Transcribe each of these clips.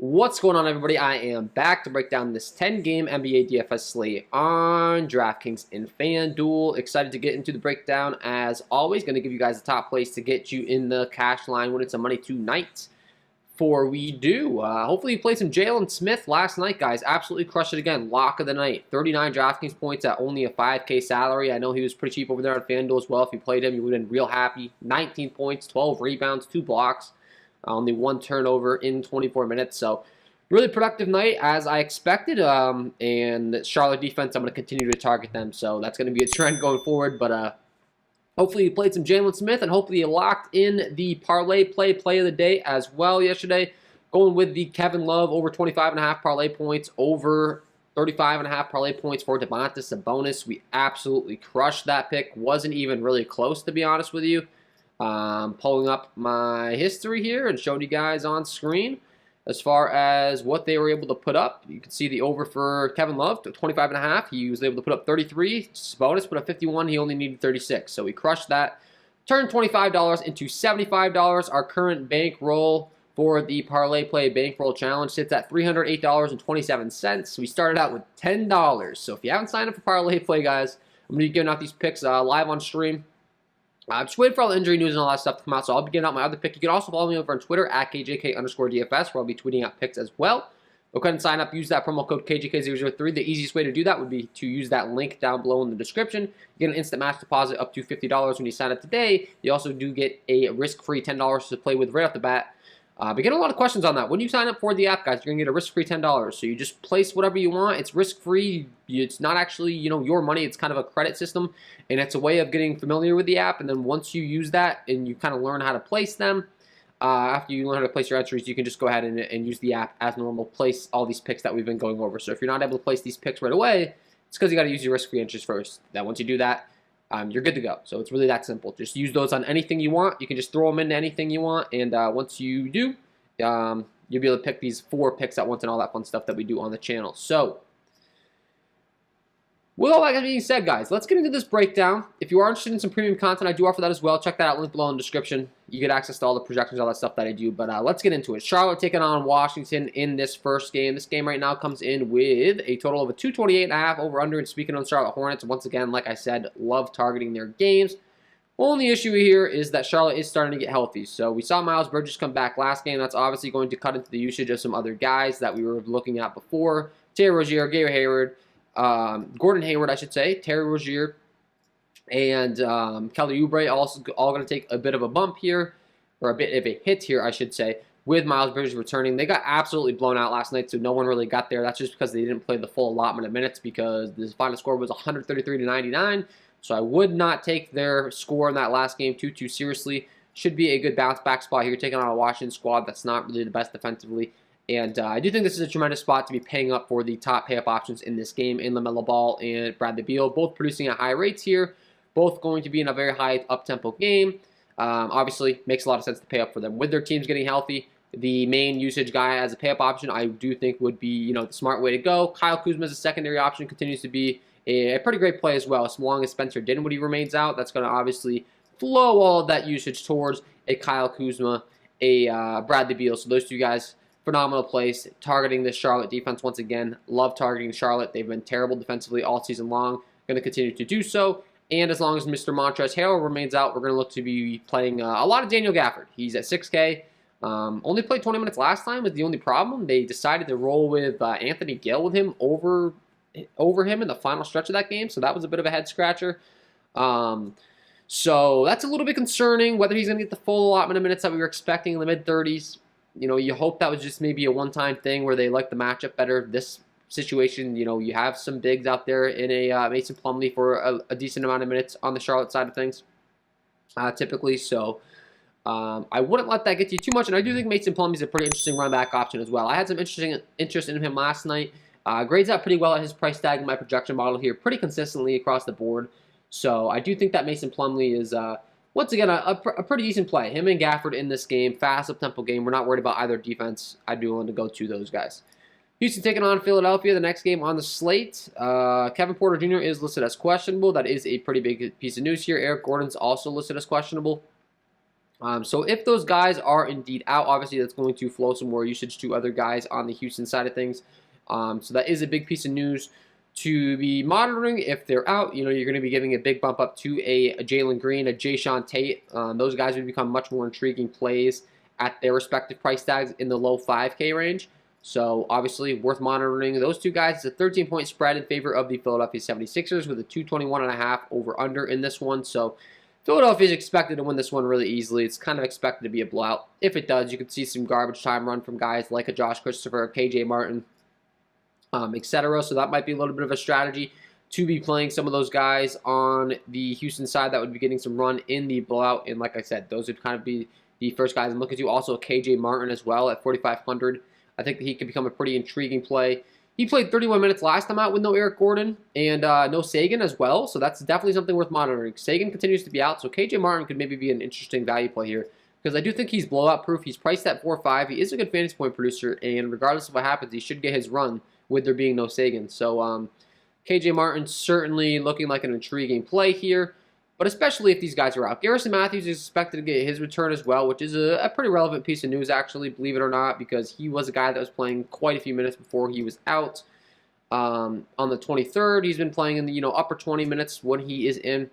What's going on, everybody? I am back to break down this 10-game NBA DFS slate on DraftKings and FanDuel. Excited to get into the breakdown as always. Going to give you guys the top place to get you in the cash line when it's a money tonight. Before we do, hopefully you played some Jalen Smith last night, guys. Absolutely crushed it again. Lock of the night. 39 DraftKings points at only a 5K salary. I know he was pretty cheap over there on FanDuel as well. If you played him, you would have been real happy. 19 points, 12 rebounds, 2 blocks. Only 1 turnover in 24 minutes. So, really productive night as I expected. And Charlotte defense, I'm going to continue to target them. So, that's going to be a trend going forward. But hopefully you played some Jalen Smith, and hopefully you locked in the parlay play of the day as well yesterday. Going with the Kevin Love over 25.5 parlay points, over 35.5 parlay points for Domantas Sabonis. We absolutely crushed that pick. Wasn't even really close, to be honest with you. Pulling up my history here and showing you guys on screen as far as what they were able to put up. You can see the over for Kevin Love, 25.5. He was able to put up 33. Sabonis put up 51. He only needed 36. So he crushed that. Turned $25 into $75. Our current bankroll for the Parlay Play Bankroll Challenge sits at $308.27. We started out with $10. So if you haven't signed up for Parlay Play, guys, I'm going to be giving out these picks live on stream. I'm just waiting for all the injury news and all that stuff to come out, so I'll be getting out my other pick. You can also follow me over on Twitter at KJK_DFS, where I'll be tweeting out picks as well. Go ahead and sign up. Use that promo code KJK003. The easiest way to do that would be to use that link down below in the description. You get an instant match deposit up to $50 when you sign up today. You also do get a risk-free $10 to play with right off the bat. But getting a lot of questions on that. When you sign up for the app, guys, you're going to get a risk-free $10. So you just place whatever you want. It's risk-free. It's not actually, your money. It's kind of a credit system. And it's a way of getting familiar with the app. And then once you use that and you kind of learn how to place them, after you learn how to place your entries, you can just go ahead and use the app as normal. Place all these picks that we've been going over. So if you're not able to place these picks right away, it's because you got to use your risk-free entries first. Then once you do that, you're good to go. So it's really that simple. Just use those on anything you want. You can just throw them into anything you want. And once you do, you'll be able to pick these 4 picks at once and all that fun stuff that we do on the channel. So, with all that being said, guys, let's get into this breakdown. If you are interested in some premium content, I do offer that as well. Check that out, link below in the description. You get access to all the projections, all that stuff that I do. But let's get into it. Charlotte taking on Washington in this first game. This game right now comes in with a total of a 228.5 over-under. And speaking on Charlotte Hornets, once again, like I said, love targeting their games. Only issue here is that Charlotte is starting to get healthy. So we saw Miles Bridges come back last game. That's obviously going to cut into the usage of some other guys that we were looking at before. Terry Rozier, Gary Hayward, Gordon Hayward, I should say. Terry Rozier and Kelly Oubre also all going to take a bit of a bump here, or a bit of a hit here, I should say, with Miles Bridges returning. They got absolutely blown out last night, so no one really got there. That's just because they didn't play the full allotment of minutes, because the final score was 133-99. So I would not take their score in that last game too seriously. Should be a good bounce back spot here, taking on a Washington squad that's not really the best defensively. And I do think this is a tremendous spot to be paying up for the top pay-up options in this game in LaMelo Ball and Bradley Beal, both producing at high rates here, both going to be in a very high up-tempo game. Obviously, makes a lot of sense to pay up for them. With their teams getting healthy, the main usage guy as a pay-up option, I do think would be, the smart way to go. Kyle Kuzma as a secondary option continues to be a pretty great play as well. As long as Spencer Dinwiddie remains out, that's going to obviously flow all of that usage towards a Kyle Kuzma, a Bradley Beal. So those two guys, phenomenal plays. Targeting the Charlotte defense once again. Love targeting Charlotte. They've been terrible defensively all season long. Going to continue to do so. And as long as Mr. Montrezl Harrell remains out, we're going to look to be playing a lot of Daniel Gafford. He's at 6K. Only played 20 minutes last time was the only problem. They decided to roll with Anthony Gill with him over him in the final stretch of that game, so that was a bit of a head scratcher. So that's a little bit concerning, whether he's going to get the full allotment of minutes that we were expecting in the mid-30s. You hope that was just maybe a one-time thing where they like the matchup better. This situation, you have some bigs out there in a Mason Plumlee for a decent amount of minutes on the Charlotte side of things, typically. So I wouldn't let that get you too much, and I do think Mason Plumlee is a pretty interesting run-back option as well. I had some interest in him last night. Grades out pretty well at his price tag in my projection model here, pretty consistently across the board. So I do think that Mason Plumlee is, once again, a pretty decent play. Him and Gafford in this game, fast up-tempo game. We're not worried about either defense. I'd be willing to go to those guys. Houston taking on Philadelphia, the next game on the slate. Kevin Porter Jr. is listed as questionable. That is a pretty big piece of news here. Eric Gordon's also listed as questionable. So if those guys are indeed out, obviously that's going to flow some more usage to other guys on the Houston side of things. So that is a big piece of news to be monitoring. If they're out, you're going to be giving a big bump up to a Jalen Green, a Jayshawn Tate. Those guys would become much more intriguing plays at their respective price tags in the low 5K range. So obviously worth monitoring. Those two guys, it's a 13-point spread in favor of the Philadelphia 76ers with a 221.5 over-under in this one. So Philadelphia is expected to win this one really easily. It's kind of expected to be a blowout. If it does, you could see some garbage time run from guys like a Josh Christopher, KJ Martin, etc. So that might be a little bit of a strategy to be playing some of those guys on the Houston side that would be getting some run in the blowout. And like I said, those would kind of be the first guys I'm looking to. Also, KJ Martin as well at 4,500. I think that he could become a pretty intriguing play. He played 31 minutes last time out with no Eric Gordon and no Sagan as well, so that's definitely something worth monitoring. Sagan continues to be out, so KJ Martin could maybe be an interesting value play here because I do think he's blowout proof. He's priced at 4.5. He is a good fantasy point producer, and regardless of what happens, he should get his run with there being no Sagan. So KJ Martin certainly looking like an intriguing play here, but especially if these guys are out. Garrison Matthews is expected to get his return as well, which is a pretty relevant piece of news, actually, believe it or not, because he was a guy that was playing quite a few minutes before he was out. On the 23rd, he's been playing in the upper 20 minutes when he is in.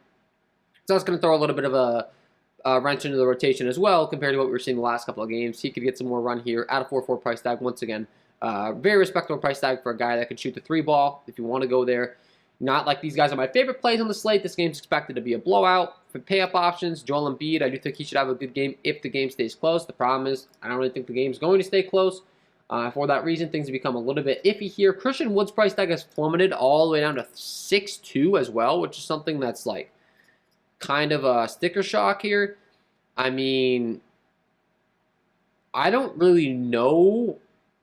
So that's going to throw a little bit of a wrench into the rotation as well compared to what we were seeing the last couple of games. He could get some more run here at a 4.4 price tag once again. Very respectable price tag for a guy that can shoot the 3-ball if you want to go there. Not like these guys are my favorite plays on the slate. This game's expected to be a blowout. For pay-up options, Joel Embiid, I do think he should have a good game if the game stays close. The problem is I don't really think the game's going to stay close. For that reason, things have become a little bit iffy here. Christian Wood's price tag has plummeted all the way down to 6.2 as well, which is something that's like kind of a sticker shock here. I mean, I don't really know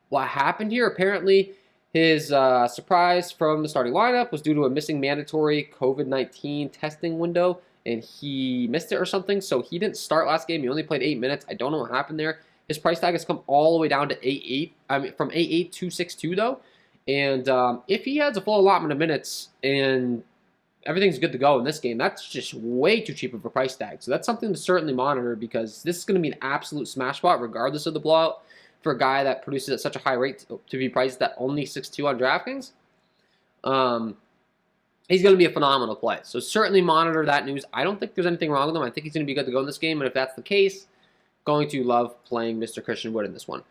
what happened here. Apparently, his surprise from the starting lineup was due to a missing mandatory COVID-19 testing window, and he missed it or something, so he didn't start last game. He only played 8 minutes. I don't know what happened there. His price tag has come all the way down to 8.8. I mean, from 8.8 to 6.2 though. And if he has a full allotment of minutes and everything's good to go in this game, that's just way too cheap of a price tag. So that's something to certainly monitor because this is going to be an absolute smash spot regardless of the blowout for a guy that produces at such a high rate to be priced at only 6.2 on DraftKings. He's going to be a phenomenal play. So certainly monitor that news. I don't think there's anything wrong with him. I think he's going to be good to go in this game. And if that's the case, going to love playing Mr. Christian Wood in this one.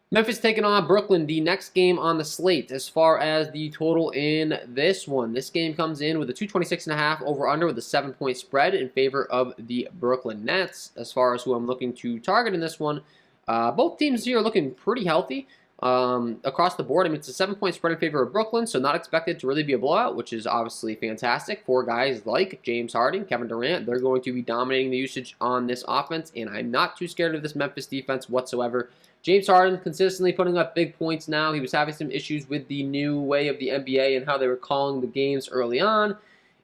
Memphis taking on Brooklyn, the next game on the slate as far as the total in this one. This game comes in with a 226.5 over-under with a 7-point spread in favor of the Brooklyn Nets. As far as who I'm looking to target in this one, both teams here are looking pretty healthy across the board. I mean, it's a 7-point spread in favor of Brooklyn, so not expected to really be a blowout, which is obviously fantastic for guys like James Harden, Kevin Durant. They're going to be dominating the usage on this offense, and I'm not too scared of this Memphis defense whatsoever. James Harden consistently putting up big points now. He was having some issues with the new way of the NBA and how they were calling the games early on.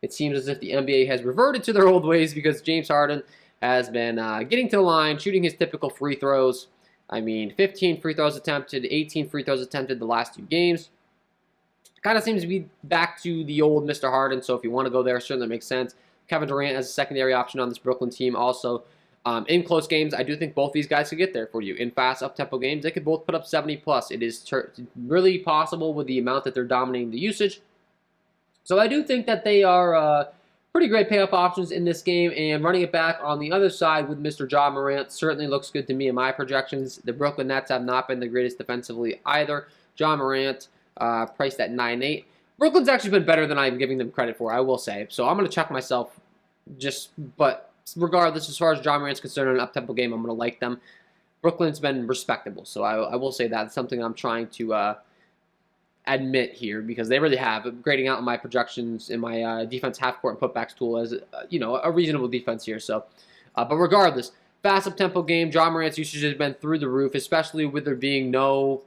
It seems as if the NBA has reverted to their old ways because James Harden has been getting to the line, shooting his typical free throws. I mean, 15 free throws attempted, 18 free throws attempted the last 2 games. Kind of seems to be back to the old Mr. Harden, so if you want to go there, certainly makes sense. Kevin Durant as a secondary option on this Brooklyn team also. In close games, I do think both these guys could get there for you. In fast, up-tempo games, they could both put up 70+. It is really possible with the amount that they're dominating the usage. So I do think that they are pretty great pay-up options in this game, and running it back on the other side with Mr. Ja Morant certainly looks good to me in my projections. The Brooklyn Nets have not been the greatest defensively either. Ja Morant priced at 9.8. Brooklyn's actually been better than I'm giving them credit for, I will say. So I'm going to check myself but regardless, as far as Ja Morant's concerned in an up-tempo game, I'm going to like them. Brooklyn's been respectable, so I will say that's something I'm trying to admit here because they really have, grading out in my projections in my defense half-court and putbacks tool as a reasonable defense here. So, but regardless, fast up-tempo game, Ja Morant's usage has been through the roof, especially with there being no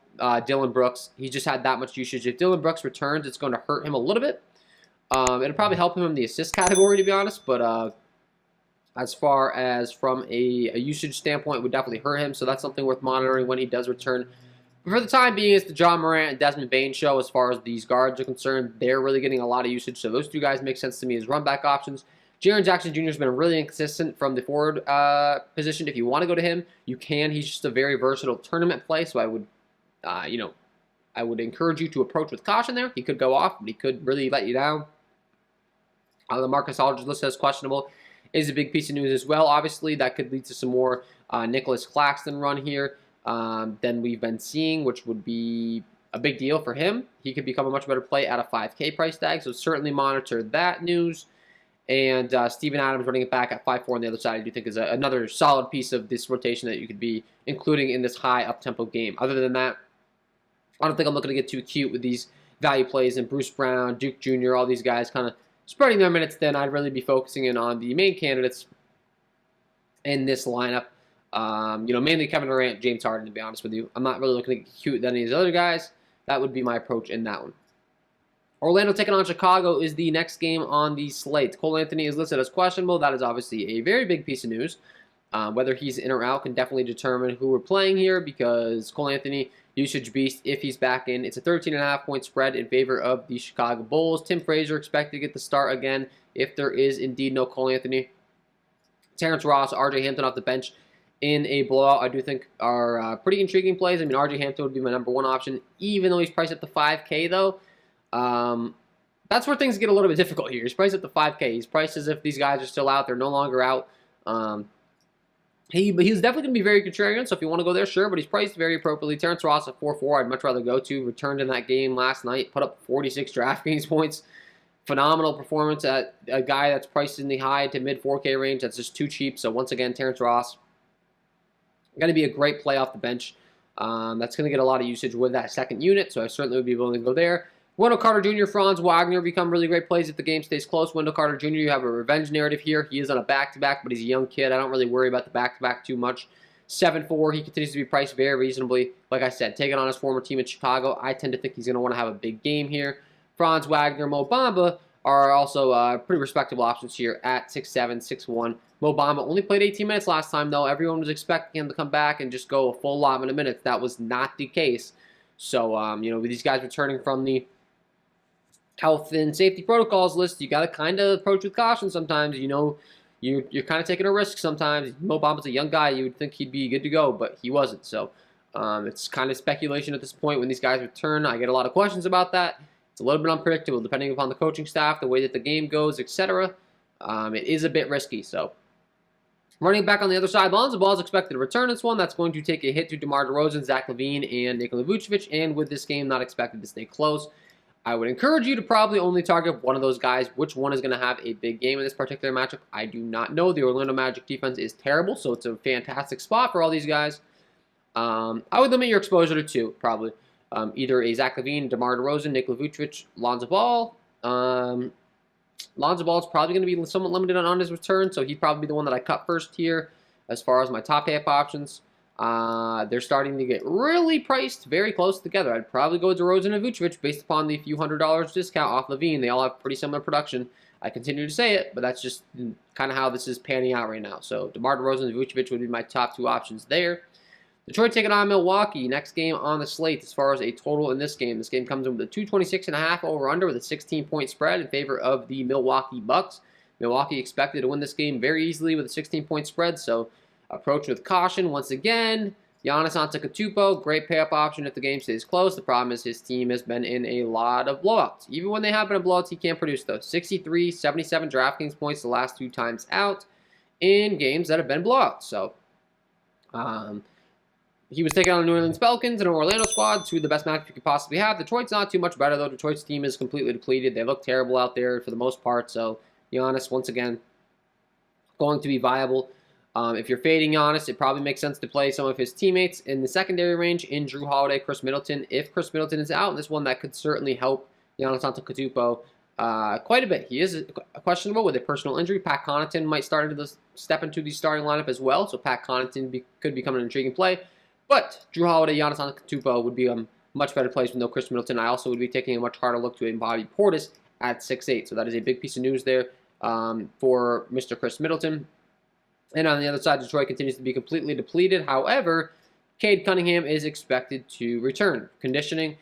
Dillon Brooks. He just had that much usage. If Dillon Brooks returns, it's going to hurt him a little bit. It'll probably help him in the assist category, to be honest, but as far as from a usage standpoint, it would definitely hurt him, so that's something worth monitoring when he does return. But for the time being, it's the Ja Morant and Desmond Bane show as far as these guards are concerned. They're really getting a lot of usage, so those 2 guys make sense to me as run-back options. Jaren Jackson Jr. has been really inconsistent from the forward position. If you want to go to him, you can. He's just a very versatile tournament play, so I would, I would encourage you to approach with caution there. He could go off, but he could really let you down. The Marcus Aldridge list as questionable is a big piece of news as well. Obviously, that could lead to some more Nicholas Claxton run here than we've been seeing, which would be a big deal for him. He could become a much better play at a 5K price tag, so certainly monitor that news. And Steven Adams running it back at 5'4" on the other side, I do think is another solid piece of this rotation that you could be including in this high up-tempo game. Other than that, I don't think I'm looking to get too cute with these value plays. And Bruce Brown, Duke Jr., all these guys kind of spreading their minutes thin. I'd really be focusing in on the main candidates in this lineup. Mainly Kevin Durant, James Harden, to be honest with you. I'm not really looking to get cute with any of these other guys. That would be my approach in that one. Orlando taking on Chicago is the next game on the slate. Cole Anthony is listed as questionable. That is obviously a very big piece of news. Whether he's in or out can definitely determine who we're playing here, because Cole Anthony, usage beast, if he's back in. It's a 13.5-point spread in favor of the Chicago Bulls. Tim Frazier expected to get the start again if there is indeed no Cole Anthony. Terrence Ross, RJ Hampton off the bench in a blowout, I do think are pretty intriguing plays. I mean, RJ Hampton would be my number one option, even though he's priced up to 5K, though. That's where things get a little bit difficult here. He's priced at the 5K. He's priced as if these guys are still out. They're no longer out. He's definitely going to be very contrarian, so if you want to go there, sure, but he's priced very appropriately. Terrence Ross at 4.4, I'd much rather go to. Returned in that game last night, put up 46 DraftKings points. Phenomenal performance at a guy that's priced in the high to mid 4K range. That's just too cheap. So once again, Terrence Ross going to be a great play off the bench. That's going to get a lot of usage with that second unit, so I certainly would be willing to go there. Wendell Carter Jr., Franz Wagner become really great plays if the game stays close. Wendell Carter Jr., you have a revenge narrative here. He is on a back-to-back, but he's a young kid. I don't really worry about the back-to-back too much. 7.4, he continues to be priced very reasonably. Like I said, taking on his former team in Chicago, I tend to think he's going to want to have a big game here. Franz Wagner, Mo Bamba are also pretty respectable options here at 6'7", 6'1". Mo Bamba only played 18 minutes last time, though. Everyone was expecting him to come back and just go a full allotment of minutes. That was not the case. So, with these guys returning from the health and safety protocols list, you got to kind of approach with caution sometimes. You're kind of taking a risk sometimes. Mo Bamba's a young guy. You would think he'd be good to go, but he wasn't. So it's kind of speculation at this point when these guys return. I get a lot of questions about that. It's a little bit unpredictable depending upon the coaching staff, the way that the game goes, etc. It is a bit risky. So running back on the other side, Lonzo Ball is expected to return this one. That's going to take a hit to DeMar DeRozan, Zach LaVine, and Nikola Vucevic, and with this game not expected to stay close. I would encourage you to probably only target one of those guys. Which one is going to have a big game in this particular matchup, I do not know. The Orlando Magic defense is terrible, so it's a fantastic spot for all these guys. I would limit your exposure to two, probably. Either a Zach LaVine, DeMar DeRozan, Nikola Vucevic, Lonzo Ball. Lonzo Ball is probably going to be somewhat limited on his return, so he'd probably be the one that I cut first here as far as my top half options. They're starting to get really priced very close together. I'd probably go with DeRozan and Vucevic based upon the few $100 discount off LaVine. They all have pretty similar production. I continue to say it, but that's just kind of how this is panning out right now. So DeMar DeRozan and Vucevic would be my top two options there. Detroit taking on Milwaukee. Next game on the slate as far as a total in this game. This game comes in with a 226.5 over-under with a 16-point spread in favor of the Milwaukee Bucks. Milwaukee expected to win this game very easily with a 16-point spread, so approach with caution. Once again, Giannis Antetokounmpo, great pay-up option if the game stays close. The problem is his team has been in a lot of blowouts. Even when they have been in blowouts, he can't produce those. 63, 77 DraftKings points the last 2 times out in games that have been blowouts. So, he was taking on the New Orleans Pelicans and an Orlando squad, two of the best matchups you could possibly have. Detroit's not too much better, though. Detroit's team is completely depleted. They look terrible out there for the most part. So, Giannis, once again, going to be viable. If you're fading Giannis, it probably makes sense to play some of his teammates in the secondary range in Drew Holiday, Chris Middleton. If Chris Middleton is out in this one, that could certainly help Giannis Antetokounmpo quite a bit. He is questionable with a personal injury. Pat Connaughton might step into the starting lineup as well, so Pat Connaughton could become an intriguing play. But Drew Holiday, Giannis Antetokounmpo would be a much better place with no Chris Middleton. I also would be taking a much harder look to a Bobby Portis at 6'8". So that is a big piece of news there for Mr. Chris Middleton. And on the other side, Detroit continues to be completely depleted. However, Cade Cunningham is expected to return. Conditioning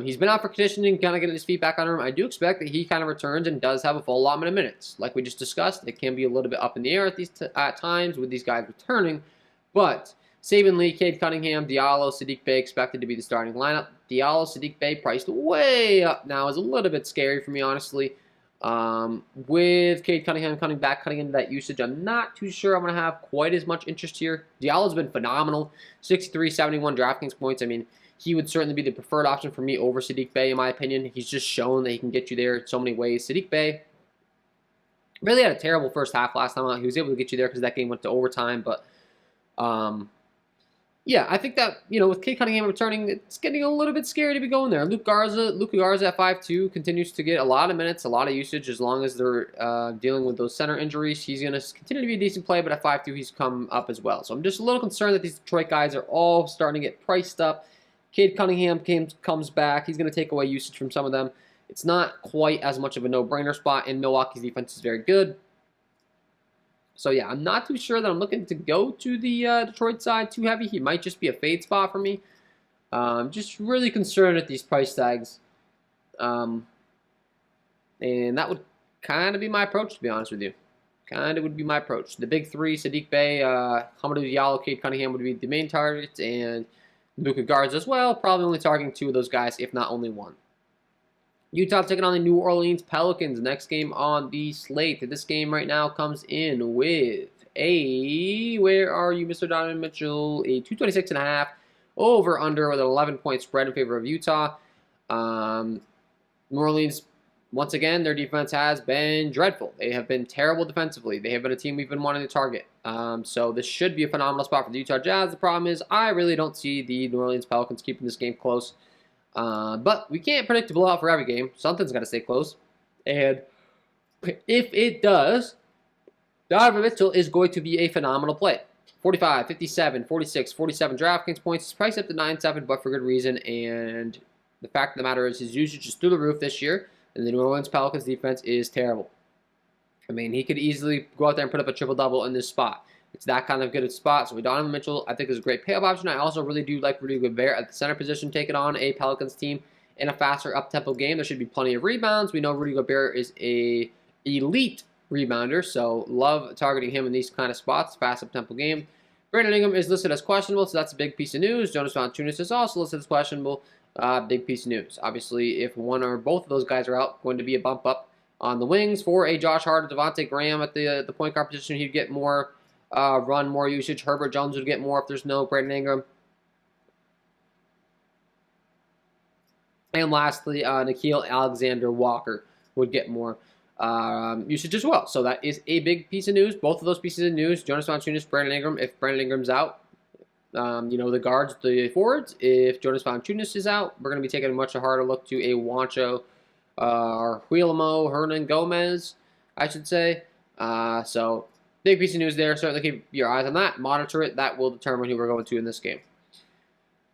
He's been out for conditioning, kind of getting his feet back under him. I do expect that he kind of returns and does have a full allotment of minutes. Like we just discussed, it can be a little bit up in the air at times with these guys returning. But Saban Lee, Cade Cunningham, Diallo, Saddiq Bey expected to be the starting lineup. Diallo, Saddiq Bey priced way up now is a little bit scary for me, honestly. With Cade Cunningham cutting into that usage, I'm not too sure I'm going to have quite as much interest here. Diallo's been phenomenal. 63, 71 DraftKings points. I mean, he would certainly be the preferred option for me over Saddiq Bey, in my opinion. He's just shown that he can get you there in so many ways. Saddiq Bey really had a terrible first half last time out. He was able to get you there because that game went to overtime. But, yeah, I think that, with Cade Cunningham returning, it's getting a little bit scary to be going there. Luka Garza at 5'2", continues to get a lot of minutes, a lot of usage as long as they're dealing with those center injuries. He's going to continue to be a decent play, but at 5'2", he's come up as well. So I'm just a little concerned that these Detroit guys are all starting to get priced up. Cade Cunningham comes back. He's going to take away usage from some of them. It's not quite as much of a no-brainer spot, and Milwaukee's defense is very good. So, yeah, I'm not too sure that I'm looking to go to the Detroit side too heavy. He might just be a fade spot for me. I'm just really concerned at these price tags. And that would kind of be my approach, to be honest with you. Kind of would be my approach. The big three, Saddiq Bey, Hamidou Diallo, Cade Cunningham would be the main targets, and Luka Garza as well, probably only targeting 2 of those guys, if not only 1. Utah taking on the New Orleans Pelicans. Next game on the slate. This game right now comes in with a, where are you, Mr. Donovan Mitchell? A 226.5 over/under with an 11-point spread in favor of Utah. New Orleans, once again, their defense has been dreadful. They have been terrible defensively. They have been a team we've been wanting to target. So this should be a phenomenal spot for the Utah Jazz. The problem is I really don't see the New Orleans Pelicans keeping this game close. But we can't predict a blowout for every game. Something's got to stay close. And if it does, Donovan Mitchell is going to be a phenomenal play. 45, 57, 46, 47 DraftKings points. He's priced up to 9.7, but for good reason. And the fact of the matter is his usage is through the roof this year. And the New Orleans Pelicans defense is terrible. I mean, he could easily go out there and put up a triple-double in this spot. It's that kind of good a spot. So Donovan Mitchell, I think, is a great pay-up option. I also really do like Rudy Gobert at the center position, taking on a Pelicans team in a faster up-tempo game. There should be plenty of rebounds. We know Rudy Gobert is a elite rebounder, so love targeting him in these kind of spots. Fast up-tempo game. Brandon Ingram is listed as questionable, so that's a big piece of news. Jonas Valanciunas is also listed as questionable. Big piece of news. Obviously, if one or both of those guys are out, going to be a bump up on the wings for a Josh Hart or Devontae Graham at the point guard position. He'd get more run, more usage. Herbert Jones would get more if there's no Brandon Ingram. And lastly, Nickeil Alexander-Walker would get more usage as well. So that is a big piece of news. Both of those pieces of news, Jonas Valanciunas, Brandon Ingram. If Brandon Ingram's out, the guards, the forwards. If Jonas Valanciunas is out, we're going to be taking a much harder look to a Juancho, Huilamo, Hernan Gomez, I should say. So big piece of news there. Certainly keep your eyes on that. Monitor it. That will determine who we're going to in this game.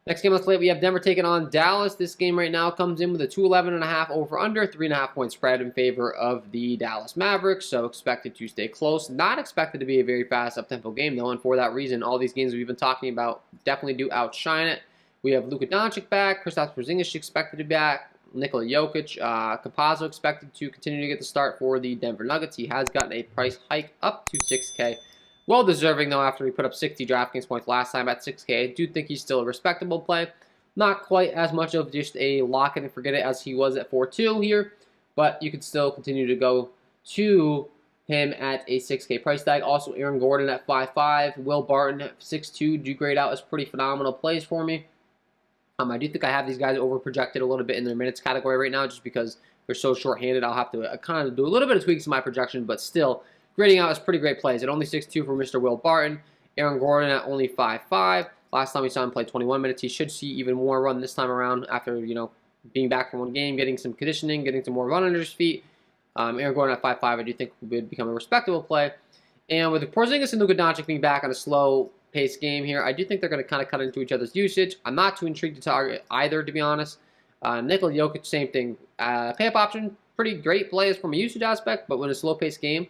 Next game on the slate, we have Denver taking on Dallas. This game right now comes in with a 211.5 over/under, 3.5 point spread in favor of the Dallas Mavericks. So expected to stay close. Not expected to be a very fast up-tempo game, though, and for that reason, all these games we've been talking about definitely do outshine it. We have Luka Doncic back, Kristaps Porzingis expected to be back, Nikola Jokic, Campazzo expected to continue to get the start for the Denver Nuggets. He has gotten a price hike up to $6K. Well deserving, though, after he put up 60 DraftKings points last time at $6K. I do think he's still a respectable play. Not quite as much of just a lock it and forget it as he was at 4.2 here, but you could still continue to go to him at a $6K price tag. Also, Aaron Gordon at 5.5, Will Barton at 6.2 do grade out as pretty phenomenal plays for me. I do think I have these guys over-projected a little bit in their minutes category right now just because they're so short-handed. I'll have to kind of do a little bit of tweaks in my projection, but still, grading out is pretty great plays. At only 6.2 for Mr. Will Barton. Aaron Gordon at only 5.5. Last time we saw him play 21 minutes. He should see even more run this time around after, being back from one game, getting some conditioning, getting some more run under his feet. Aaron Gordon at 5.5 I do think would become a respectable play. And with Porzingis and Luka Doncic being back on a slow-paced game here, I do think they're going to kind of cut into each other's usage. I'm not too intrigued to target either, to be honest. Nikola Jokic, same thing. Pay-up option, pretty great plays from a usage aspect, but when a slow-paced game,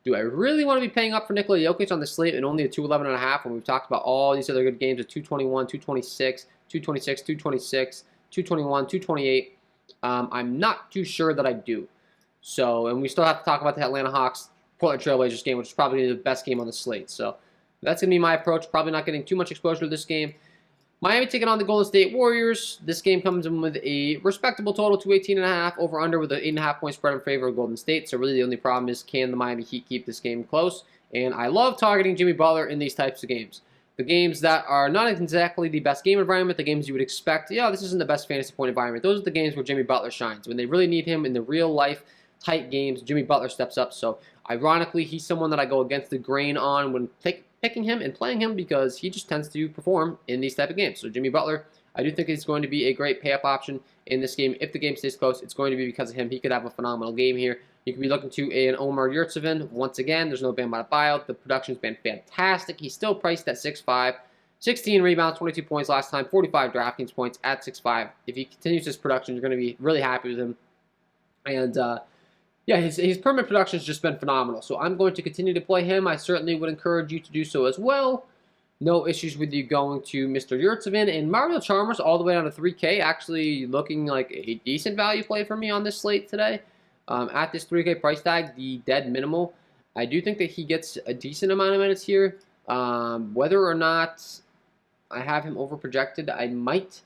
do I really want to be paying up for Nikola Jokic on the slate and only a 211.5 when we've talked about all these other good games of 221, 226, 226, 226, 221, 228. I'm not too sure that I do. So, and we still have to talk about the Atlanta Hawks Portland Trailblazers game, which is probably the best game on the slate. So that's going to be my approach. Probably not getting too much exposure to this game. Miami taking on the Golden State Warriors. This game comes in with a respectable total, 218.5, over-under with an 8.5-point spread in favor of Golden State. So really the only problem is, can the Miami Heat keep this game close? And I love targeting Jimmy Butler in these types of games. The games that are not exactly the best game environment, the games you would expect, yeah, this isn't the best fantasy point environment. Those are the games where Jimmy Butler shines. When they really need him in the real-life tight games, Jimmy Butler steps up. So ironically, he's someone that I go against the grain on when picking him and playing him, because he just tends to perform in these type of games. So Jimmy Butler, I do think he's going to be a great pay-up option in this game. If the game stays close, it's going to be because of him. He could have a phenomenal game here. You could be looking to an Omer Yurtseven. Once again, there's no Bam Adebayo. The production's been fantastic. He's still priced at 6'5". 16 rebounds, 22 points last time, 45 DraftKings points at 6'5". If he continues his production, you're going to be really happy with him. And yeah, his permanent production has just been phenomenal. So I'm going to continue to play him. I certainly would encourage you to do so as well. No issues with you going to Mr. Yurtseven. And Mario Chalmers all the way down to 3K, actually looking like a decent value play for me on this slate today. At this 3K price tag, the dead minimal, I do think that he gets a decent amount of minutes here. Whether or not I have him overprojected, I might.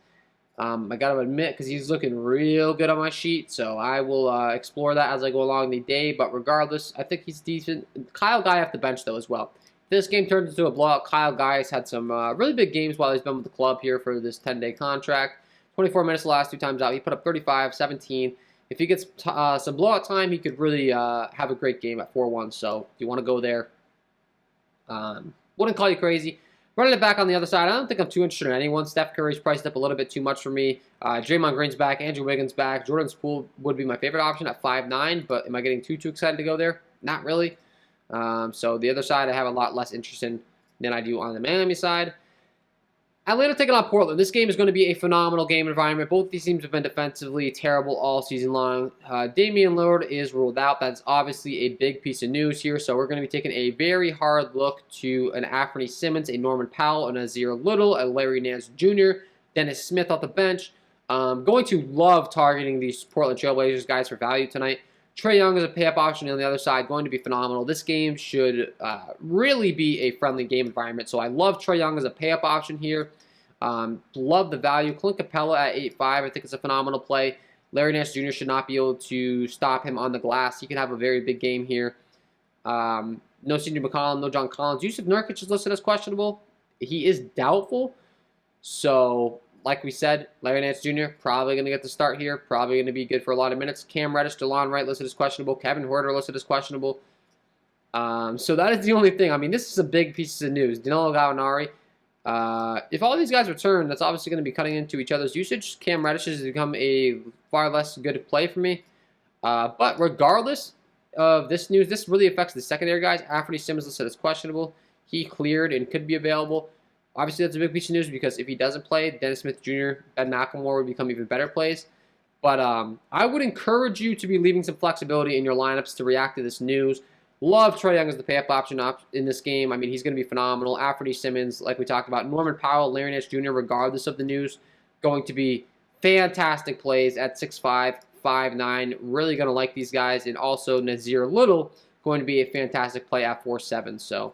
I got to admit, because he's looking real good on my sheet, so I will explore that as I go along the day. But regardless, I think he's decent. Kyle Guy off the bench, though, as well. If this game turns into a blowout, Kyle Guy has had some really big games while he's been with the club here for this 10-day contract. 24 minutes the last 2 times out. He put up 35, 17. If he gets some blowout time, he could really have a great game at 4-1. So if you want to go there, wouldn't call you crazy. Running it back on the other side, I don't think I'm too interested in anyone. Steph Curry's priced up a little bit too much for me. Draymond Green's back. Andrew Wiggins back. Jordan Poole would be my favorite option at 5'9", but am I getting too excited to go there? Not really. So the other side I have a lot less interest in than I do on the Miami side. Atlanta taking on Portland. This game is going to be a phenomenal game environment. Both these teams have been defensively terrible all season long. Damian Lillard is ruled out. That's obviously a big piece of news here. So we're going to be taking a very hard look to an Anthony Simmons, a Norman Powell, an Azir Little, a Larry Nance Jr., Dennis Smith off the bench. Going to love targeting these Portland Trailblazers guys for value tonight. Trae Young is a pay-up option on the other side, going to be phenomenal. This game should really be a friendly game environment. So I love Trae Young as a pay-up option here. Love the value. Clint Capella at 8'5". I think it's a phenomenal play. Larry Nance Jr. should not be able to stop him on the glass. He could have a very big game here. No CJ McCollum, no John Collins. Yusuf Nurkic is listed as questionable. He is doubtful. So, like we said, Larry Nance Jr. probably going to get the start here. Probably going to be good for a lot of minutes. Cam Reddish, DeLon Wright listed as questionable. Kevin Huerter listed as questionable. So that is the only thing. I mean, this is a big piece of news. Danilo Gallinari. If all these guys return, that's obviously going to be cutting into each other's usage. Cam Reddish has become a far less good play for me. But regardless of this news, this really affects the secondary guys. Anthony Simmons listed as questionable. He cleared and could be available. Obviously, that's a big piece of news because if he doesn't play, Dennis Smith Jr., Ben McLemore would become even better plays. But I would encourage you to be leaving some flexibility in your lineups to react to this news. Love Trae Young as the pay-up option in this game. I mean, he's going to be phenomenal. Anthony Simmons, like we talked about. Norman Powell, Larry Nance Jr., regardless of the news, going to be fantastic plays at 6'5", 5'9". Really going to like these guys. And also Nazir Little, going to be a fantastic play at 4'7". So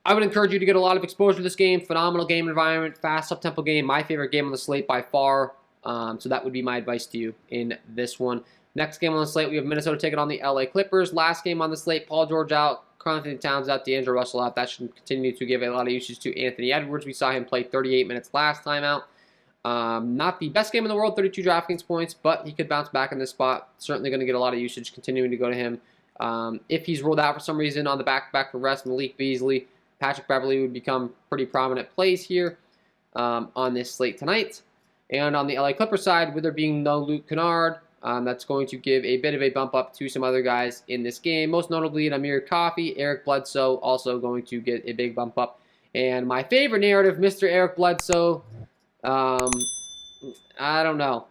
I would encourage you to get a lot of exposure to this game. Phenomenal game environment, fast up-tempo game. My favorite game on the slate by far. So that would be my advice to you in this one. Next game on the slate, we have Minnesota taking on the LA Clippers. Last game on the slate, Paul George out, Karl-Anthony Towns out, D'Angelo Russell out. That should continue to give a lot of usage to Anthony Edwards. We saw him play 38 minutes last time out. Not the best game in the world, 32 DraftKings points, but he could bounce back in this spot. Certainly going to get a lot of usage continuing to go to him. If he's ruled out for some reason on the back-to-back for rest, Malik Beasley, Patrick Beverley would become pretty prominent plays here on this slate tonight. And on the LA Clippers side, with there being no Luke Kennard, that's going to give a bit of a bump up to some other guys in this game. Most notably, Amir Coffey, Eric Bledsoe, also going to get a big bump up. And my favorite narrative, Mr. Eric Bledsoe, I don't know.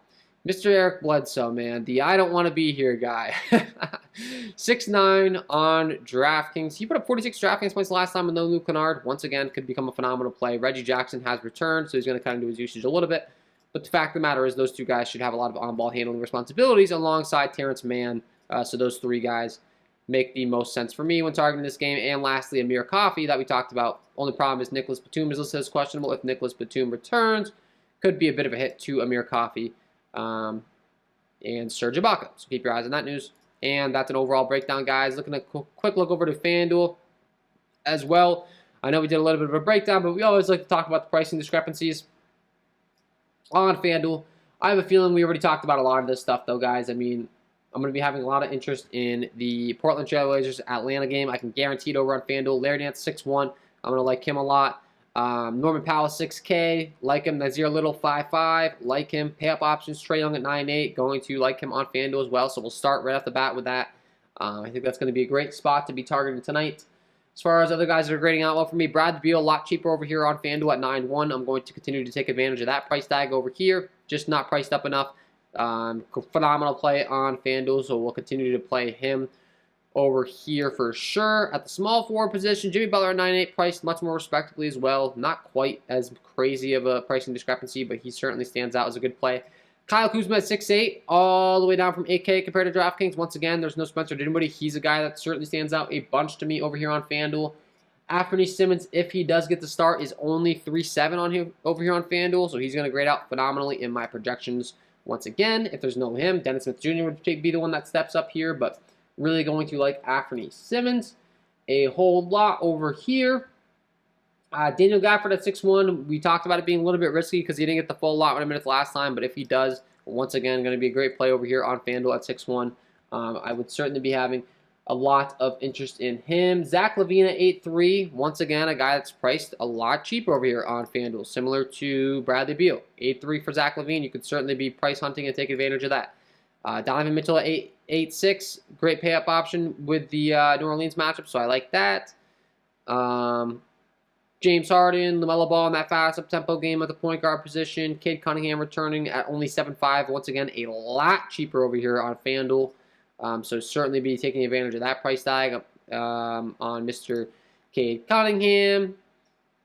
Mr. Eric Bledsoe, man, the I don't want to be here guy. 6'9" on DraftKings. He put up 46 DraftKings points last time with no Luke Kennard. Once again, could become a phenomenal play. Reggie Jackson has returned, so he's going to cut into his usage a little bit. But the fact of the matter is those two guys should have a lot of on-ball handling responsibilities alongside Terrence Mann. So those three guys make the most sense for me when targeting this game. And lastly, Amir Coffey that we talked about. Only problem is Nicholas Batum is listed as questionable. If Nicholas Batum returns, could be a bit of a hit to Amir Coffey and Serge Ibaka. So keep your eyes on that news. And that's an overall breakdown, guys. Looking at a quick look over to FanDuel as well. I know we did a little bit of a breakdown, but we always like to talk about the pricing discrepancies on FanDuel. I have a feeling we already talked about a lot of this stuff, though, guys. I mean, I'm going to be having a lot of interest in the Portland Trail Blazers Atlanta game. I can guarantee it over on FanDuel. Larry Nance 6'1". I'm going to like him a lot. Norman Powell 6K. Like him. Nazir Little 5'5". Like him. Pay up options. Trae Young at 9'8". Going to like him on FanDuel as well. So we'll start right off the bat with that. I think that's going to be a great spot to be targeting tonight. As far as other guys that are grading out well for me, Brad Beal, a lot cheaper over here on FanDuel at 9-1. I'm going to continue to take advantage of that price tag over here. Just not priced up enough. Phenomenal play on FanDuel, so we'll continue to play him over here for sure. At the small forward position, Jimmy Butler at 9-8, priced much more respectably as well. Not quite as crazy of a pricing discrepancy, but he certainly stands out as a good play. Kyle Kuzma at 6'8", all the way down from 8K compared to DraftKings. Once again, there's no Spencer Dinwiddie. He's a guy that certainly stands out a bunch to me over here on FanDuel. Anthony Simmons, if he does get the start, is only 3.7 over here on FanDuel, so he's going to grade out phenomenally in my projections. Once again, if there's no him, Dennis Smith Jr. would be the one that steps up here, but really going to like Anthony Simmons a whole lot over here. Daniel Gafford at 6'1", we talked about it being a little bit risky because he didn't get the full lot minutes last time, but if he does, once again, going to be a great play over here on FanDuel at 6'1". I would certainly be having a lot of interest in him. Zach LaVine at 8'3", once again, a guy that's priced a lot cheaper over here on FanDuel, similar to Bradley Beal. 8'3" for Zach LaVine, you could certainly be price hunting and take advantage of that. Donovan Mitchell at 8'6", great pay-up option with the New Orleans matchup, so I like that. James Harden, LaMelo Ball in that fast up-tempo game at the point guard position. Cade Cunningham returning at only 7'5". Once again, a lot cheaper over here on FanDuel. So certainly be taking advantage of that price tag on Mr. Cade Cunningham.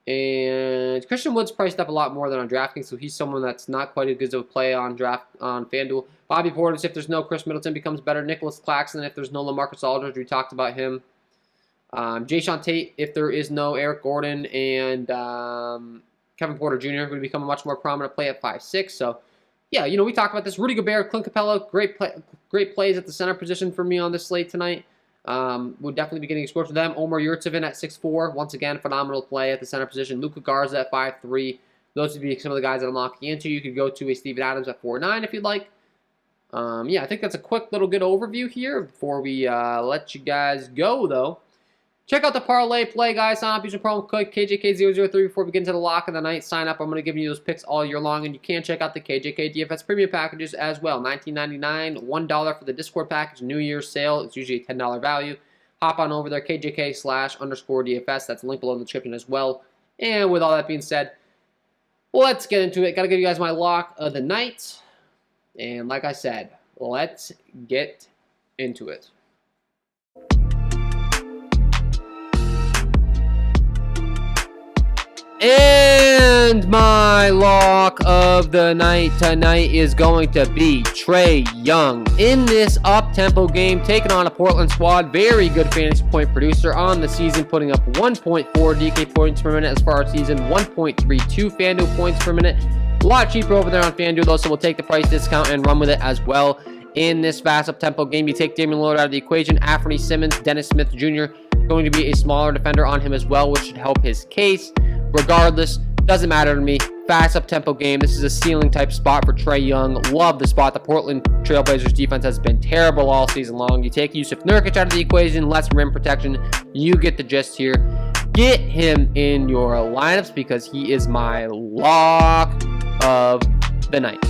And Christian Wood's priced up a lot more than on DraftKings, so he's someone that's not quite as good of a play on FanDuel. Bobby Portis, if there's no Chris Middleton, becomes better. Nicholas Claxton, if there's no LaMarcus Aldridge, we talked about him. Jayshawn Tate, if there is no Eric Gordon, and Kevin Porter Jr. would become a much more prominent play at 5'6". So, yeah, you know, we talked about this. Rudy Gobert, Clint Capella, great plays at the center position for me on this slate tonight. We'll definitely be getting exposed to them. Omer Yurtseven at 6'4", once again, phenomenal play at the center position. Luka Garza at 5'3". Those would be some of the guys that I'm locking into. You could go to a Steven Adams at 4'9" if you'd like. Yeah, I think that's a quick little good overview here before we let you guys go, though. Check out the parlay play, guys. Sign up using promo code KJK003 before we get into the lock of the night. Sign up. I'm going to give you those picks all year long, and you can check out the KJK DFS premium packages as well. $19.99, $1 for the Discord package. New Year's sale. It's usually a $10 value. Hop on over there, KJK/_DFS. That's linked below in the description as well. And with all that being said, let's get into it. Got to give you guys my lock of the night. And like I said, let's get into it. And my lock of the night tonight is going to be Trae Young. In this up-tempo game, taking on a Portland squad, very good fantasy point producer on the season, putting up 1.4 DK points per minute as far as season, 1.32 FanDuel points per minute. A lot cheaper over there on FanDuel, though, so we'll take the price discount and run with it as well. In this fast up-tempo game, you take Damian Lillard out of the equation. Anthony Simmons, Dennis Smith Jr. going to be a smaller defender on him as well, which should help his case. Regardless, doesn't matter to me. Fast up-tempo game. This is a ceiling-type spot for Trae Young. Love the spot. The Portland Trail Blazers defense has been terrible all season long. You take Yusuf Nurkic out of the equation, less rim protection. You get the gist here. Get him in your lineups because he is my lock of the night.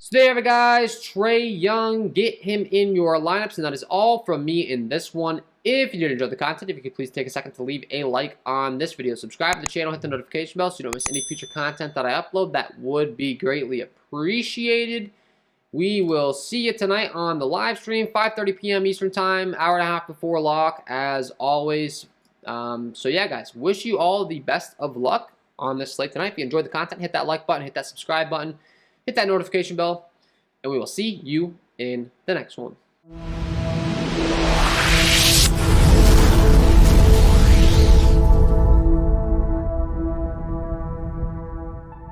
So there you have it, guys. Trae Young. Get him in your lineups, and that is all from me in this one. If you did enjoy the content, if you could please take a second to leave a like on this video. Subscribe to the channel, hit the notification bell so you don't miss any future content that I upload. That would be greatly appreciated. We will see you tonight on the live stream, 5:30 p.m. Eastern Time, hour and a half before lock, as always. So yeah, guys, wish you all the best of luck on this slate tonight. If you enjoyed the content, hit that like button, hit that subscribe button. hit that notification bell, and we will see you in the next one.